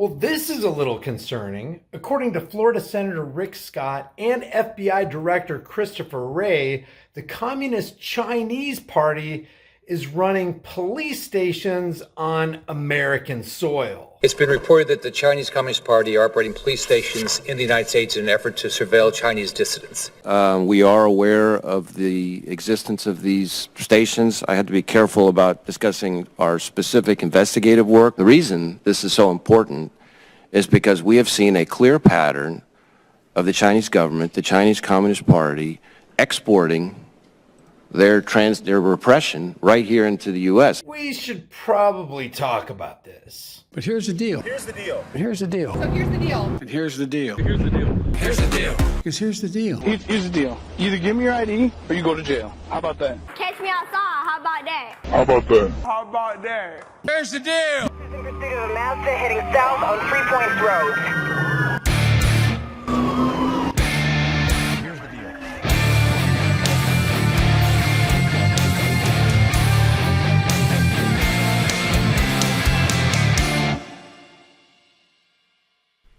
Well, this is a little concerning. According to Florida Senator Rick Scott and FBI Director Christopher Wray, the Communist Chinese Party is running police stations on American soil. It's been reported that the Chinese Communist Party are operating police stations in the United States in an effort to surveil Chinese dissidents. We are aware of the existence of these stations. I had to be careful about discussing our specific investigative work. The reason this is so important is because we have seen a clear pattern of the Chinese government, the Chinese Communist Party, exporting their repression right here into the U.S. We should probably talk about this. But here's the deal. Here's the deal. Here's the deal. So here's the deal. And here's the deal. Here's the deal. Here's the deal. Because here's the deal. Here's the deal. Either give me your ID or you go to jail. How about that? Catch me outside. How about that? How about that? How about that? Here's the deal. Pursuit of a Mazda heading south on 3 Points Road. Here's the deal.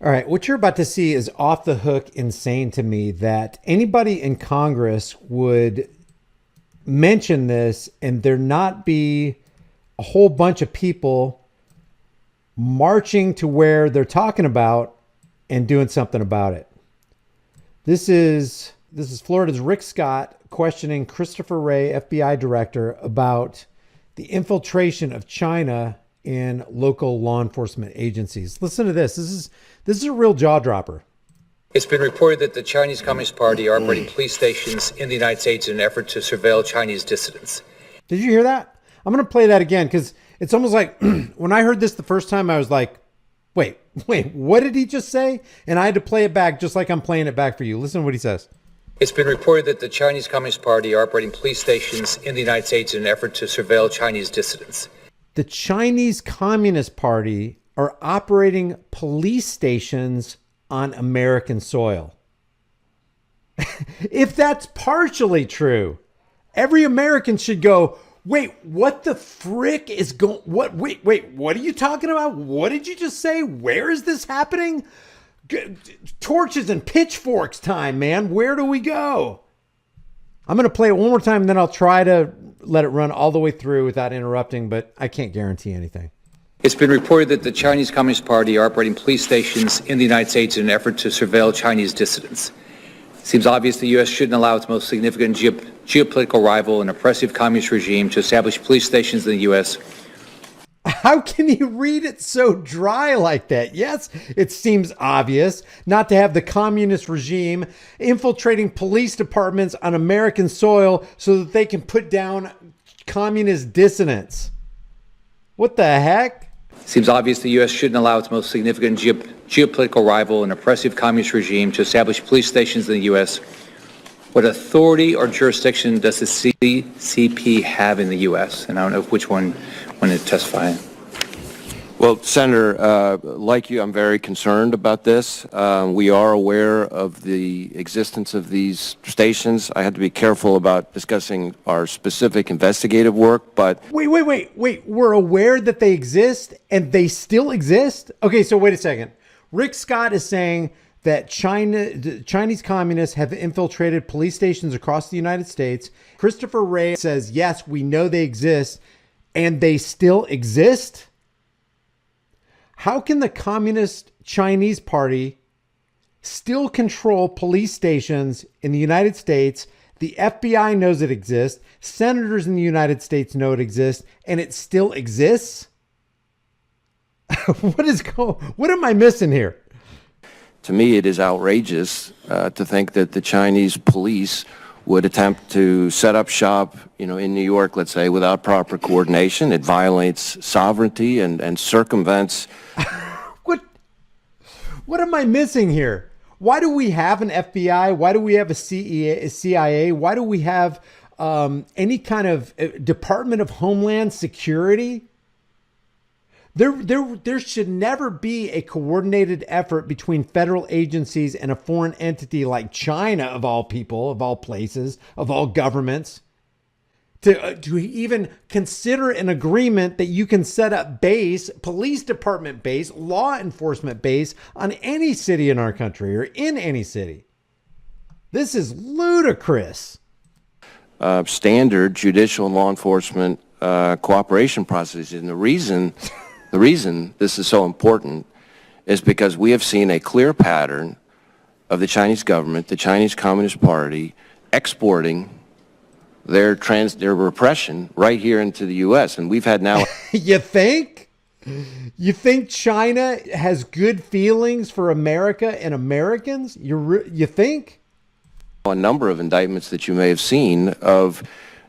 All right, what you're about to see is off the hook insane to me that anybody in Congress would mention this and there not be a whole bunch of people marching to where they're talking about and doing something about it. This is Florida's Rick Scott questioning Christopher Wray, FBI director, about the infiltration of China in local law enforcement agencies. Listen to this. This is a real jaw dropper. It's been reported that the Chinese Communist Party are operating police stations in the United States in an effort to surveil Chinese dissidents. Did you hear that? I'm going to play that again because it's almost like when I heard this the first time, I was like, wait, what did he just say? And I had to play it back just like I'm playing it back for you. Listen to what he says. It's been reported that the Chinese Communist Party are operating police stations in the United States in an effort to surveil Chinese dissidents. The Chinese Communist Party are operating police stations on American soil. If that's partially true, every American should go, wait, what the frick is going, wait, what are you talking about? What did you just say? Where is this happening? Torches and pitchforks time, man. Where do we go? I'm going to play it one more time, and then I'll try to let it run all the way through without interrupting, but I can't guarantee anything. It's been reported that the Chinese Communist Party are operating police stations in the United States in an effort to surveil Chinese dissidents. It seems obvious the U.S. shouldn't allow its most significant geopolitical rival, an oppressive communist regime, to establish police stations in the U.S. How can you read it so dry like that? Yes, it seems obvious not to have the communist regime infiltrating police departments on American soil so that they can put down communist dissidents. What the heck? Seems obvious the U.S. shouldn't allow its most significant geopolitical rival, an oppressive communist regime, to establish police stations in the U.S. What authority or jurisdiction does the CCP have in the U.S.? And I don't know which one to testify. Well, Senator, like you, I'm very concerned about this. We are aware of the existence of these stations. I had to be careful about discussing our specific investigative work, but... Wait. We're aware that they exist and they still exist? Okay, so wait a second. Rick Scott is saying that Chinese communists have infiltrated police stations across the United States. Christopher Wray says, yes, we know they exist, and they still exist? How can the Communist Chinese Party still control police stations in the United States? The FBI knows it exists. Senators in the United States know it exists, and it still exists? What am I missing here? To me, it is outrageous to think that the Chinese police would attempt to set up shop, in New York, let's say, without proper coordination. It violates sovereignty and circumvents. What am I missing here? Why do we have an FBI? Why do we have a CIA? Why do we have any kind of Department of Homeland Security? There should never be a coordinated effort between federal agencies and a foreign entity like China, of all people, of all places, of all governments, to even consider an agreement that you can set up base, police department base, law enforcement base on any city in our country or in any city. This is ludicrous. Standard judicial and law enforcement cooperation processes. And the reason this is so important is because we have seen a clear pattern of the Chinese government, the Chinese Communist Party, exporting their repression right here into the U.S. And we've had now... You think? You think China has good feelings for America and Americans? You think? A number of indictments that you may have seen of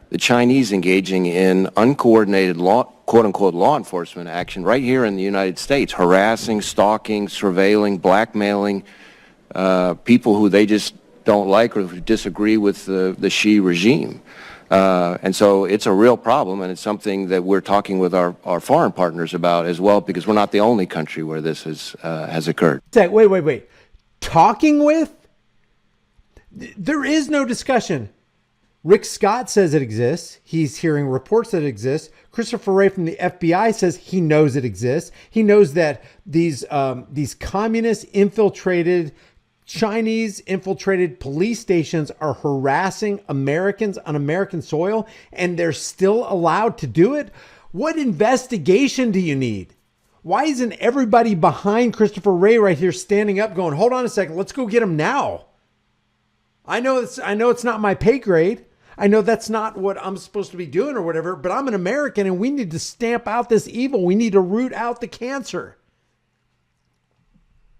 the Chinese engaging in uncoordinated quote-unquote law enforcement action right here in the United States, harassing, stalking, surveilling, blackmailing people who they just don't like or who disagree with the Xi regime. And so it's a real problem, and it's something that we're talking with our foreign partners about as well, because we're not the only country where this has occurred. Wait. Talking with? There is no discussion. Rick Scott says it exists. He's hearing reports that it exists. Christopher Wray from the FBI says he knows it exists. He knows that these communist infiltrated, Chinese infiltrated police stations are harassing Americans on American soil, and they're still allowed to do it. What investigation do you need? Why isn't everybody behind Christopher Wray right here standing up going, hold on a second, let's go get him now? I know it's not my pay grade. I know that's not what I'm supposed to be doing or whatever, but I'm an American and we need to stamp out this evil. We need to root out the cancer.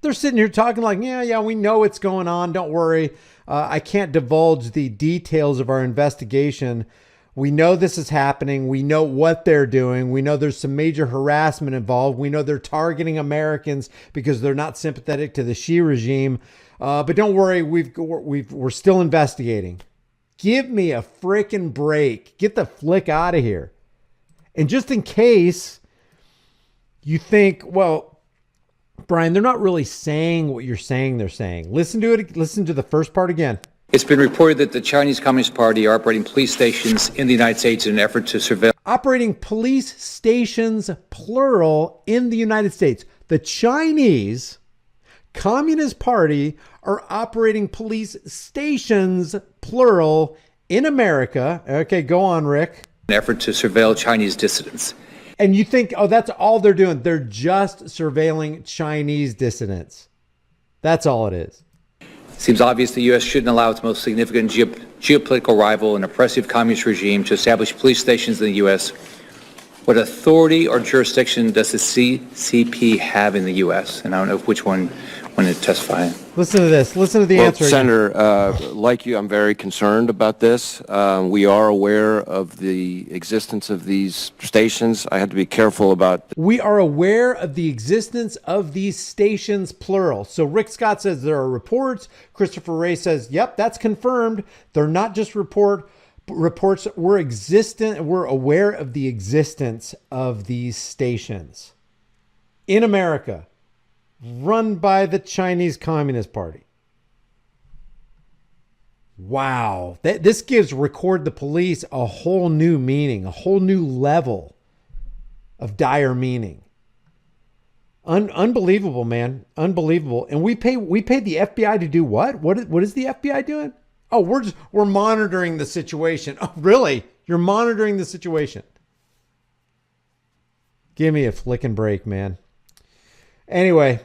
They're sitting here talking like, yeah, we know what's going on. Don't worry. I can't divulge the details of our investigation. We know this is happening. We know what they're doing. We know there's some major harassment involved. We know they're targeting Americans because they're not sympathetic to the Xi regime. But don't worry, we're still investigating. Give me a freaking break. Get the flick out of here. And just in case you think, well, Brian, they're not really saying what you're saying they're saying. Listen to it. Listen to the first part again. It's been reported that the Chinese Communist Party are operating police stations in the United States in an effort to surveil. Operating police stations, plural, in the United States. The Chinese Communist Party are operating police stations, plural, in America. Okay, go on, Rick. An effort to surveil Chinese dissidents. And you think, oh, that's all they're doing. They're just surveilling Chinese dissidents. That's all it is. Seems obvious the U.S. shouldn't allow its most significant geopolitical rival, an oppressive communist regime, to establish police stations in the U.S. What authority or jurisdiction does the CCP have in the U.S.? And I don't know which one to testify. Listen to this. Listen to the answer. Senator, like you, I'm very concerned about this. We are aware of the existence of these stations. I have to be careful about... We are aware of the existence of these stations, plural. So Rick Scott says there are reports. Christopher Wray says, yep, that's confirmed. They're not just reports. We're aware of the existence of these stations in America, run by the Chinese Communist Party. Wow. This gives record the police a whole new meaning, a whole new level of dire meaning. Unbelievable, man. Unbelievable. And we paid the FBI to do what? What is the FBI doing? Oh, we're monitoring the situation. Oh, really? You're monitoring the situation. Give me a flicking break, man. Anyway,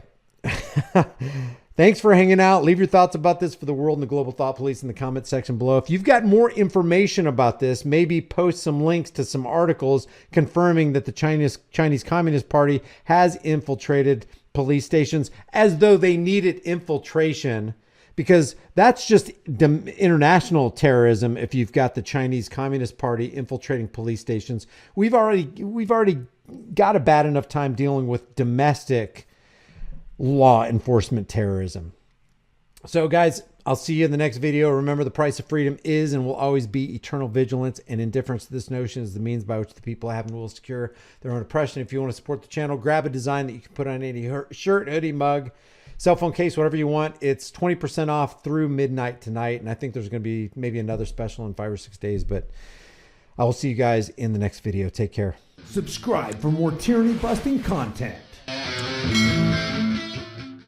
thanks for hanging out. Leave your thoughts about this for the world and the global thought police in the comment section below. If you've got more information about this, maybe post some links to some articles confirming that the Chinese Communist Party has infiltrated police stations as though they needed infiltration, because that's just international terrorism. If you've got the Chinese Communist Party infiltrating police stations, we've already got a bad enough time dealing with domestic law enforcement terrorism. So guys, I'll see you in the next video. Remember, the price of freedom is and will always be eternal vigilance, and indifference to this notion is the means by which the people have and will secure their own oppression. If you want to support the channel, grab a design that you can put on any shirt, hoodie, mug, cell phone case, whatever you want. It's 20% off through midnight tonight, and I think there's going to be maybe another special in 5 or 6 days, but I will see you guys in the next video. Take care. Subscribe for more tyranny busting content.